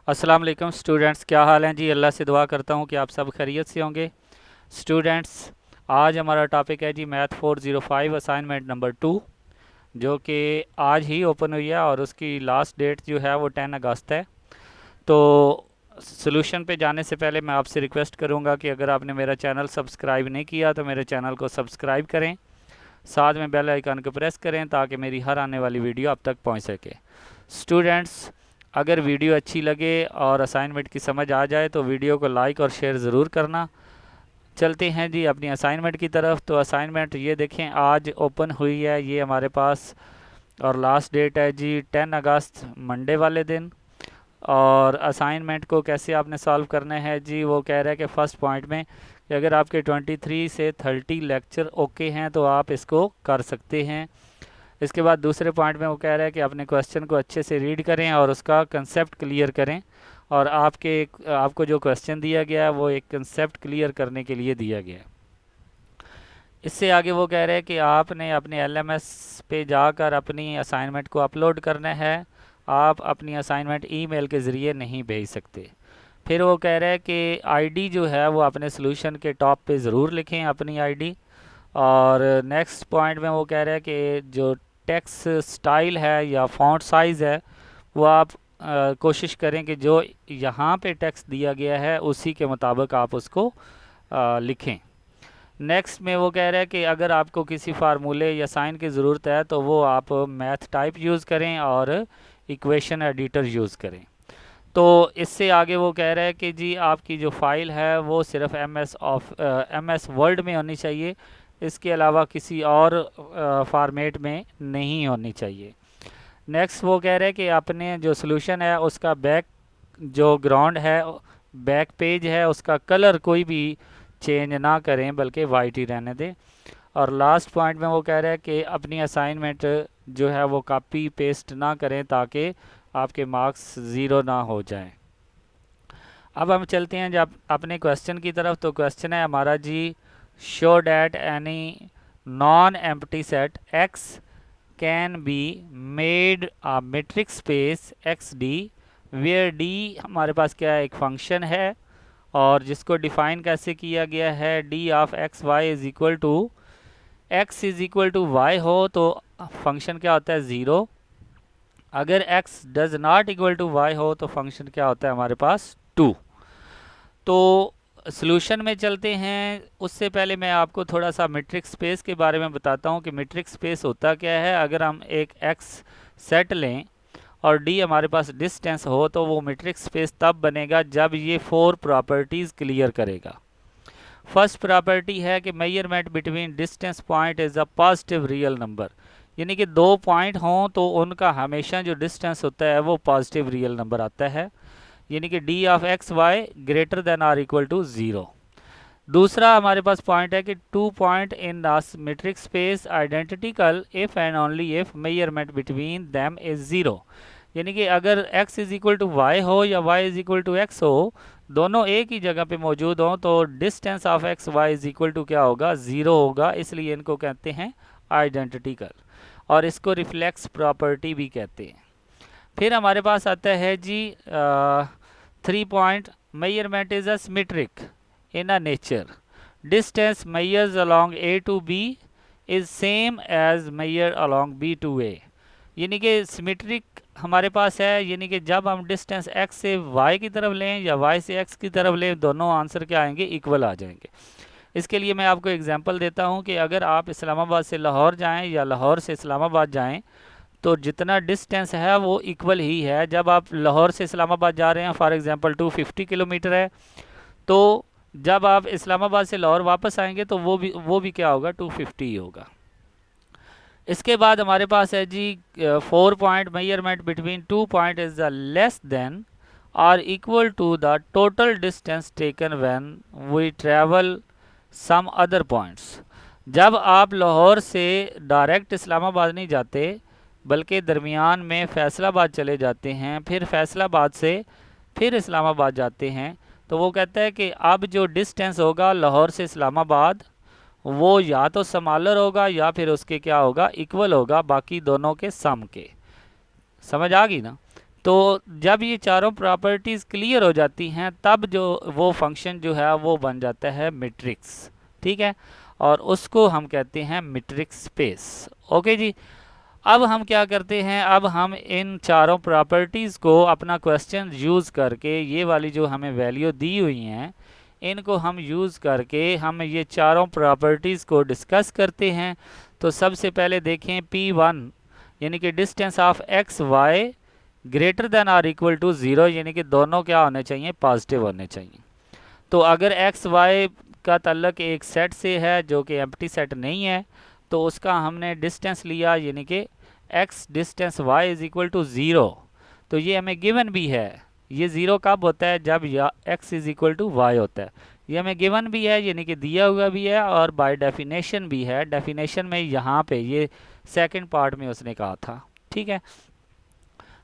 अस्सलाम वालेकुम स्टूडेंट्स, क्या हाल हैं जी। अल्लाह से दुआ करता हूँ कि आप सब खैरियत से होंगे। स्टूडेंट्स, आज हमारा टॉपिक है जी मैथ 405 असाइनमेंट नंबर 2, जो कि आज ही ओपन हुई है और उसकी लास्ट डेट जो है वो 10 अगस्त है। तो सोल्यूशन पे जाने से पहले मैं आपसे रिक्वेस्ट करूँगा कि अगर आपने मेरा चैनल सब्सक्राइब नहीं किया तो मेरे चैनल को सब्सक्राइब करें, साथ में बेल आइकन को प्रेस करें ताकि मेरी हर आने वाली वीडियो आप तक पहुंच सके। स्टूडेंट्स, अगर वीडियो अच्छी लगे और असाइनमेंट की समझ आ जाए तो वीडियो को लाइक और शेयर ज़रूर करना। चलते हैं जी अपनी असाइनमेंट की तरफ। तो असाइनमेंट ये देखें, आज ओपन हुई है ये हमारे पास, और लास्ट डेट है जी 10 अगस्त, मंडे वाले दिन। और असाइनमेंट को कैसे आपने सॉल्व करना है जी, वो कह रहा है कि फ़र्स्ट पॉइंट में कि अगर आपके 23 से 30 लेक्चर ओके हैं तो आप इसको कर सकते हैं। इसके बाद दूसरे पॉइंट में वो कह रहा है कि अपने क्वेश्चन को अच्छे से रीड करें और उसका कंसेप्ट क्लियर करें। और आपको जो क्वेश्चन दिया गया है वो एक कंसेप्ट क्लियर करने के लिए दिया गया है। इससे आगे वो कह रहे हैं कि आपने अपने एलएमएस पे जाकर अपनी असाइनमेंट को अपलोड करना है। आप अपनी असाइनमेंट ईमेल के ज़रिए नहीं भेज सकते। फिर वो कह रहे हैं कि आईडी जो है वो अपने सोल्यूशन के टॉप पे ज़रूर लिखें अपनी आईडी। और नेक्स्ट पॉइंट में वो कह रहे हैं कि जो टेक्स्ट स्टाइल है या फॉन्ट साइज़ है वो आप कोशिश करें कि जो यहाँ पे टेक्स्ट दिया गया है उसी के मुताबिक आप उसको लिखें। नेक्स्ट में वो कह रहा है कि अगर आपको किसी फार्मूले या साइन की ज़रूरत है तो वो आप मैथ टाइप यूज़ करें और इक्वेशन एडिटर यूज़ करें। तो इससे आगे वो कह रहा है कि जी आपकी जो फ़ाइल है वो सिर्फ एमएस वर्ड में होनी चाहिए, इसके अलावा किसी और फॉर्मेट में नहीं होनी चाहिए। नेक्स्ट वो कह रहे हैं कि आपने जो सोल्यूशन है उसका बैक जो ग्राउंड है, बैक पेज है, उसका कलर कोई भी चेंज ना करें बल्कि वाइट ही रहने दें। और लास्ट पॉइंट में वो कह रहे हैं कि अपनी असाइनमेंट जो है वो कॉपी पेस्ट ना करें ताकि आपके मार्क्स ज़ीरो ना हो जाएं। अब हम चलते हैं जब अपने क्वेश्चन की तरफ। तो क्वेश्चन है हमारा जी, show that any non empty set X can be made a metric space X D, where D हमारे पास क्या है, एक फंक्शन है और जिसको डिफाइन कैसे किया गया है, D of x Y is equal to X is equal to Y हो तो फंक्शन क्या होता है, ज़ीरो। अगर X does not equal to Y हो तो फंक्शन क्या होता है हमारे पास, टू। तो सॉल्यूशन में चलते हैं। उससे पहले मैं आपको थोड़ा सा मेट्रिक स्पेस के बारे में बताता हूँ कि मेट्रिक स्पेस होता क्या है। अगर हम एक एक्स सेट लें और डी हमारे पास डिस्टेंस हो तो वो मेट्रिक स्पेस तब बनेगा जब ये 4 प्रॉपर्टीज़ क्लियर करेगा। फर्स्ट प्रॉपर्टी है कि measurement between distance point is a positive real number, यानी कि दो पॉइंट हों तो उनका हमेशा जो डिस्टेंस होता है वो पॉजिटिव रियल नंबर आता है, यानी कि d of x y greater than or equal to zero. दूसरा हमारे पास पॉइंट है कि two point in the metric space identical if and only if measurement between them is zero, यानी कि अगर x is equal to Y हो या y is equal to x हो, दोनों एक ही जगह पे मौजूद हों तो distance of x Y is equal to क्या होगा, ज़ीरो होगा। इसलिए इनको कहते हैं आइडेंटिकल और इसको रिफ्लेक्स प्रॉपर्टी भी कहते हैं। फिर हमारे पास आता है जी 3 point, measurement is a symmetric in a nature, distance measures along A to B is same as measure along B to A, यानी कि सिमेट्रिक हमारे पास है, यानी कि जब हम डिस्टेंस x से y की तरफ लें या y से x की तरफ लें दोनों आंसर क्या आएंगे, इक्वल आ जाएंगे। इसके लिए मैं आपको एग्जांपल देता हूं कि अगर आप इस्लामाबाद से लाहौर जाएं या लाहौर से इस्लामाबाद जाएं तो जितना डिस्टेंस है वो इक्वल ही है। जब आप लाहौर से इस्लामाबाद जा रहे हैं फॉर एग्जांपल 250 किलोमीटर है, तो जब आप इस्लामाबाद से लाहौर वापस आएंगे तो वो भी क्या होगा, 250 ही होगा। इसके बाद हमारे पास है जी 4 point, measurement between 2 point is the less than और equal to the total distance taken when we travel some other points. जब आप लाहौर से डायरेक्ट इस्लामाबाद नहीं जाते बल्कि दरमियान में फैसलाबाद चले जाते हैं, फिर फैसलाबाद से फिर इस्लामाबाद जाते हैं, तो वो कहता है कि अब जो डिस्टेंस होगा लाहौर से इस्लामाबाद वो या तो समालर होगा या फिर उसके क्या होगा, इक्वल होगा बाकी दोनों के सम के। समझ आ गई ना। तो जब ये चारों प्रॉपर्टीज़ क्लियर हो जाती हैं तब जो वो फंक्शन जो है वो बन जाता है मैट्रिक्स, ठीक है, और उसको हम कहते हैं मैट्रिक्स स्पेस। ओके जी। अब हम क्या करते हैं, अब हम इन चारों प्रॉपर्टीज़ को अपना क्वेश्चन यूज़ करके ये वाली जो हमें वैल्यू दी हुई हैं इनको हम यूज़ करके हम ये चारों प्रॉपर्टीज़ को डिस्कस करते हैं। तो सबसे पहले देखें P1 यानी कि distance of x y greater than or equal to 0, यानी कि दोनों क्या होने चाहिए, पॉजिटिव होने चाहिए। तो अगर एक्स वाई का ताल्लुक एक सेट से है जो कि एम्प्टी सेट नहीं है तो उसका हमने डिस्टेंस लिया यानी कि x distance y is equal to 0। तो ये हमें गिवन भी है, ये 0 कब होता है, जब या x is equal to y होता है। ये हमें गिवन भी है यानी कि दिया हुआ भी है और बाय डेफिनेशन भी है। डेफिनेशन में यहाँ पे ये सेकंड पार्ट में उसने कहा था, ठीक है।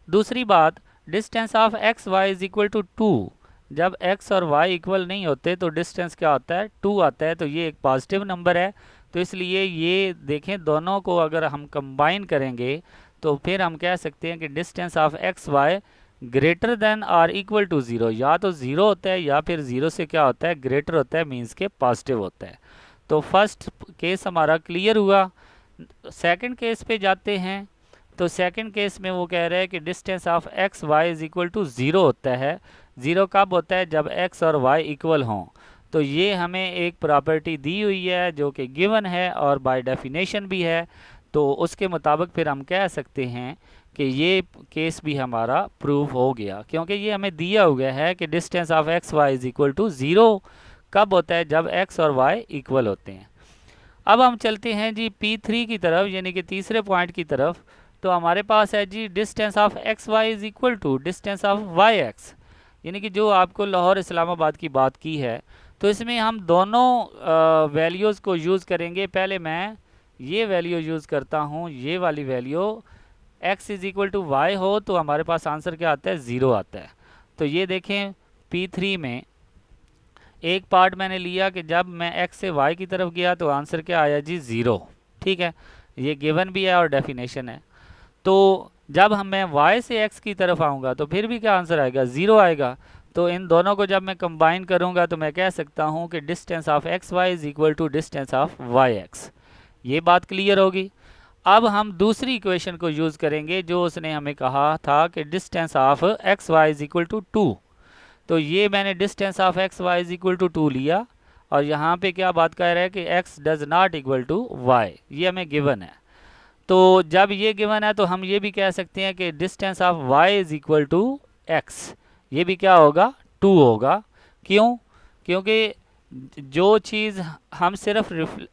दूसरी बात, distance of x Y is equal to 2। जब x और y इक्वल नहीं होते तो डिस्टेंस क्या होता है, 2 आता है। तो ये एक पॉजिटिव नंबर है, तो इसलिए ये देखें दोनों को अगर हम कंबाइन करेंगे तो फिर हम कह सकते हैं कि distance of x y greater than और इक्वल टू 0, या तो 0 होता है या फिर 0 से क्या होता है, ग्रेटर होता है, मीन्स के पॉजिटिव होता है। तो फर्स्ट केस हमारा क्लियर हुआ। सेकंड केस पे जाते हैं। तो सेकंड केस में वो कह रहे हैं कि distance of x Y is equal to 0 होता है। 0 कब होता है, जब x और y इक्वल हों। तो ये हमें एक प्रॉपर्टी दी हुई है जो कि गिवन है और बाय डेफिनेशन भी है। तो उसके मुताबिक फिर हम कह सकते हैं कि ये केस भी हमारा प्रूव हो गया, क्योंकि ये हमें दिया हुआ है कि distance of x Y is equal to 0 कब होता है, जब x और y इक्वल होते हैं। अब हम चलते हैं जी P3 की तरफ, यानी कि तीसरे पॉइंट की तरफ। तो हमारे पास है जी distance of x Y is equal to distance of Y X, यानी कि जो आपको लाहौर इस्लामाबाद की बात की है। तो इसमें हम दोनों वैल्यूज़ को यूज़ करेंगे। पहले मैं ये वैल्यू यूज़ करता हूँ, ये वाली value x is equal to Y हो तो हमारे पास आंसर क्या आता है, 0 आता है। तो ये देखें P3 में एक पार्ट मैंने लिया कि जब मैं x से y की तरफ गया तो आंसर क्या आया जी, 0, ठीक है। ये गिवन भी है और डेफिनेशन है। तो जब मैं y से x की तरफ आऊँगा तो फिर भी क्या आंसर आएगा, 0 आएगा। तो इन दोनों को जब मैं कंबाइन करूँगा तो मैं कह सकता हूँ कि distance of x Y is equal to distance of Y x. ये बात क्लियर होगी। अब हम दूसरी इक्वेशन को यूज़ करेंगे जो उसने हमें कहा था कि distance of x Y is equal to 2। तो ये मैंने distance of x Y is equal to 2 लिया और यहाँ पे क्या बात कर रहा है कि x does not equal to y, ये हमें गिवन है। तो जब ये गिवन है तो हम ये भी कह सकते हैं कि distance of y is equal to x, ये भी क्या होगा, 2 होगा। क्यों, क्योंकि जो चीज़ हम सिर्फ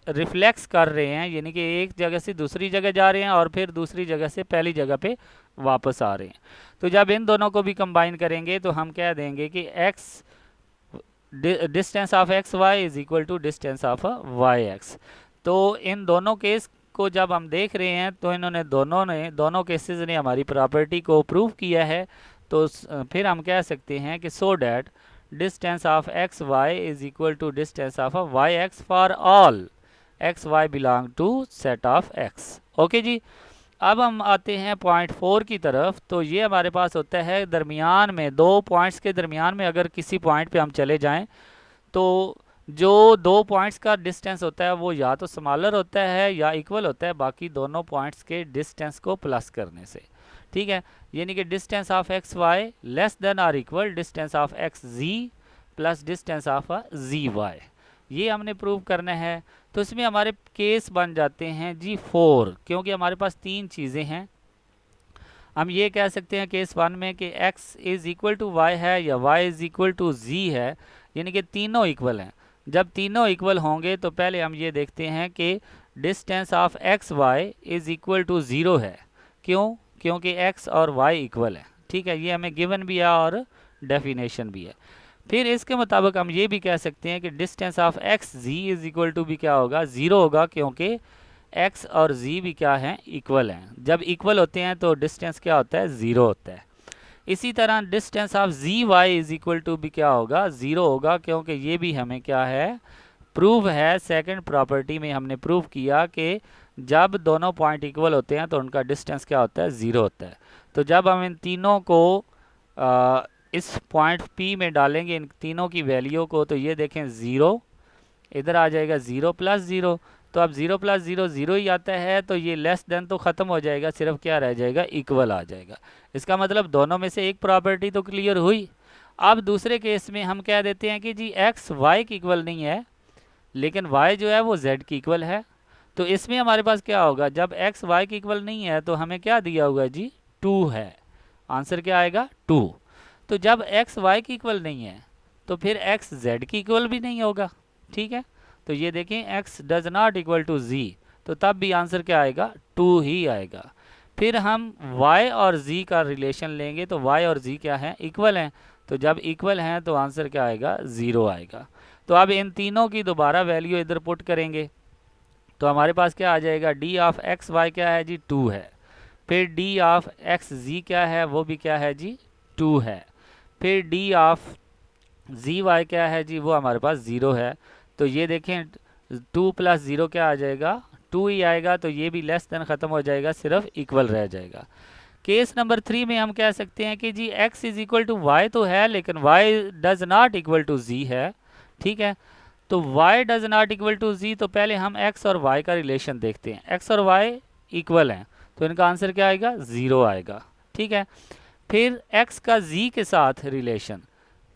रिफ्लेक्स कर रहे हैं, यानी कि एक जगह से दूसरी जगह जा रहे हैं और फिर दूसरी जगह से पहली जगह पे वापस आ रहे हैं। तो जब इन दोनों को भी कंबाइन करेंगे तो हम कह देंगे कि x distance of x Y is equal to distance of Y x. तो इन दोनों केस को जब हम देख रहे हैं तो इन्होंने दोनों केसेस ने हमारी प्रॉपर्टी को प्रूव किया है। तो फिर हम कह सकते हैं कि so that distance of x Y is equal to distance of Y X for all X Y belong to set of X. Okay जी। अब हम आते हैं पॉइंट 4 की तरफ। तो ये हमारे पास होता है दरमियान में, दो पॉइंट्स के दरमियान में अगर किसी पॉइंट पे हम चले जाएं तो जो दो पॉइंट्स का डिस्टेंस होता है वो या तो स्मॉलर होता है या इक्वल होता है बाकी दोनों पॉइंट्स के डिस्टेंस को प्लस करने से, ठीक है। यानी कि distance of x Y less than और equal distance of x Z plus distance of ji Y, ये हमने प्रूव करना है। तो इसमें हमारे केस बन जाते हैं जी 4, क्योंकि हमारे पास तीन चीज़ें हैं। हम ये कह सकते हैं केस 1 में कि x is equal to y है या y is equal to z है, यानी कि तीनों इक्वल हैं। जब तीनों इक्वल होंगे तो पहले हम ये देखते हैं कि distance of x y is equal to 0 है। क्यों, क्योंकि x और y इक्वल है, ठीक है। ये हमें गिवन भी है और डेफिनेशन भी है। फिर इसके मुताबिक हम ये भी कह सकते हैं कि distance of x z is equal to भी क्या होगा, 0 होगा, क्योंकि x और z भी क्या हैं, इक्वल हैं। जब इक्वल होते हैं तो डिस्टेंस क्या होता है, 0 होता है। इसी तरह distance of ji y is equal to भी क्या होगा, 0 होगा, क्योंकि ये भी हमें क्या है, प्रूव है। सेकंड प्रॉपर्टी में हमने प्रूव किया कि जब दोनों पॉइंट इक्वल होते हैं तो उनका डिस्टेंस क्या होता है, 0 होता है। तो जब हम इन तीनों को इस पॉइंट P में डालेंगे, इन तीनों की वैल्यू को, तो ये देखें 0 इधर आ जाएगा, 0 प्लस 0। तो अब 0 प्लस 0 0 ही आता है, तो ये लेस देन तो ख़त्म हो जाएगा, सिर्फ क्या रह जाएगा, इक्वल आ जाएगा। इसका मतलब दोनों में से एक प्रॉपर्टी तो क्लियर हुई। अब दूसरे केस में हम कह देते हैं कि जी x y की इक्वल नहीं है, लेकिन y जो है वो z की इक्वल है। तो इसमें हमारे पास क्या होगा, जब x y की इक्वल नहीं है तो हमें क्या दिया होगा जी, 2 है। आंसर क्या आएगा, 2। तो जब x y की इक्वल नहीं है तो फिर x z की इक्वल भी नहीं होगा। ठीक है, तो ये देखें x does not equal to z, तो तब भी आंसर क्या आएगा, 2 ही आएगा। फिर हम y और z का रिलेशन लेंगे, तो y और z क्या है, इक्वल हैं। तो जब इक्वल हैं तो आंसर क्या आएगा, 0 आएगा। तो अब इन तीनों की दोबारा वैल्यू इधर पुट करेंगे, तो हमारे पास क्या आ जाएगा, डी ऑफ एक्स वाई क्या है जी, 2 है। फिर डी ऑफ एक्स जी क्या है, वो भी क्या है जी, 2 है। फिर डी ऑफ जी वाई क्या है जी, वो हमारे पास 0 है। तो ये देखें 2 प्लस 0 क्या आ जाएगा, 2 ही आएगा। तो ये भी लेस देन ख़त्म हो जाएगा, सिर्फ इक्वल रह जाएगा। केस नंबर 3 में हम कह सकते हैं कि जी x is equal to y तो है, लेकिन y does not equal to z है। ठीक है, तो y does not equal to z, तो पहले हम x और y का रिलेशन देखते हैं। x और y इक्वल हैं, तो इनका आंसर क्या आएगा, 0 आएगा। ठीक है, फिर x का z के साथ रिलेशन,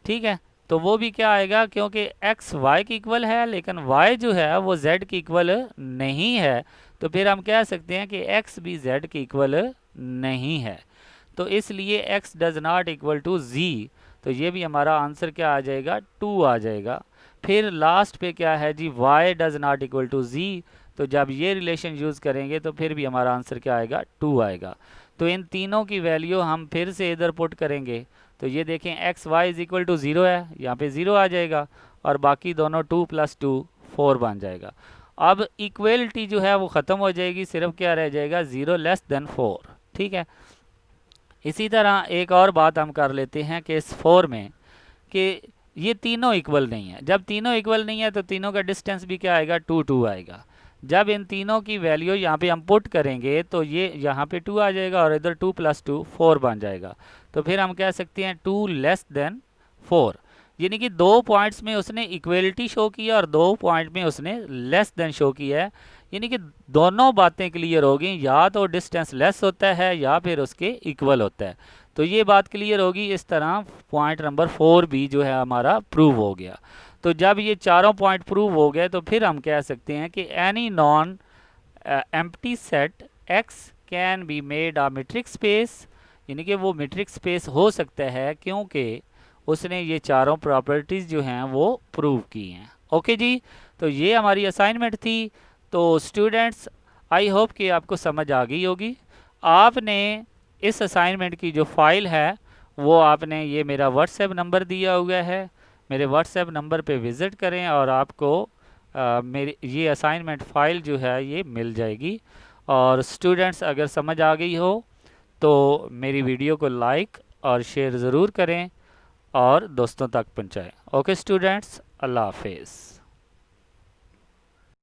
ठीक है, तो वो भी क्या आएगा, क्योंकि x y की इक्वल है लेकिन y जो है वो z की इक्वल नहीं है, तो फिर हम कह सकते हैं कि x भी z की इक्वल नहीं है। तो इसलिए x does not equal to z, तो ये भी हमारा आंसर क्या आ जाएगा, 2 आ जाएगा। फिर लास्ट पे क्या है जी, y does not equal to z, तो जब ये रिलेशन यूज़ करेंगे तो फिर भी हमारा आंसर क्या आएगा, 2 आएगा। तो इन तीनों की वैल्यू हम फिर से इधर पुट करेंगे, तो ये देखें x Y is equal to 0 है, यहाँ पे 0 आ जाएगा, और बाकी दोनों 2 प्लस 2 4 बन जाएगा। अब इक्वलिटी जो है वो ख़त्म हो जाएगी, सिर्फ क्या रह जाएगा, 0 लेस देन 4। ठीक है, इसी तरह एक और बात हम कर लेते हैं केस 4 में, कि ये तीनों इक्वल नहीं है। जब तीनों इक्वल नहीं है तो तीनों का डिस्टेंस भी क्या आएगा, 2 2 आएगा। जब इन तीनों की वैल्यू यहाँ पे हम पुट करेंगे तो ये यहाँ पे 2 आ जाएगा और इधर 2 प्लस 2 4 बन जाएगा। तो फिर हम कह सकते हैं 2 लेस देन 4, यानी कि 2 पॉइंट्स में उसने इक्वलिटी शो किया और 2 पॉइंट में उसने लेस देन शो किया है, यानी कि दोनों बातें क्लियर हो गई, या तो डिस्टेंस लेस होता है या फिर उसके इक्वल होता है। तो ये बात क्लियर होगी। इस तरह पॉइंट नंबर 4 भी जो है हमारा प्रूव हो गया। तो जब ये चारों पॉइंट प्रूव हो गए तो फिर हम कह सकते हैं कि any non empty set x can be made a metric space, यानी कि वो मीट्रिक स्पेस हो सकता है क्योंकि उसने ये चारों प्रॉपर्टीज़ जो हैं वो प्रूव की हैं। ओके जी, तो ये हमारी असाइनमेंट थी। तो स्टूडेंट्स, आई होप कि आपको समझ आ गई होगी। आपने इस असाइनमेंट की जो फाइल है वो आपने, ये मेरा व्हाट्सएप नंबर दिया हुआ है, मेरे व्हाट्सएप नंबर पे विज़िट करें और आपको मेरी ये असाइनमेंट फ़ाइल जो है ये मिल जाएगी। और स्टूडेंट्स, अगर समझ आ गई हो तो मेरी वीडियो को लाइक और शेयर ज़रूर करें और दोस्तों तक पहुंचाएं। ओके स्टूडेंट्स, अल्लाह हाफिज़।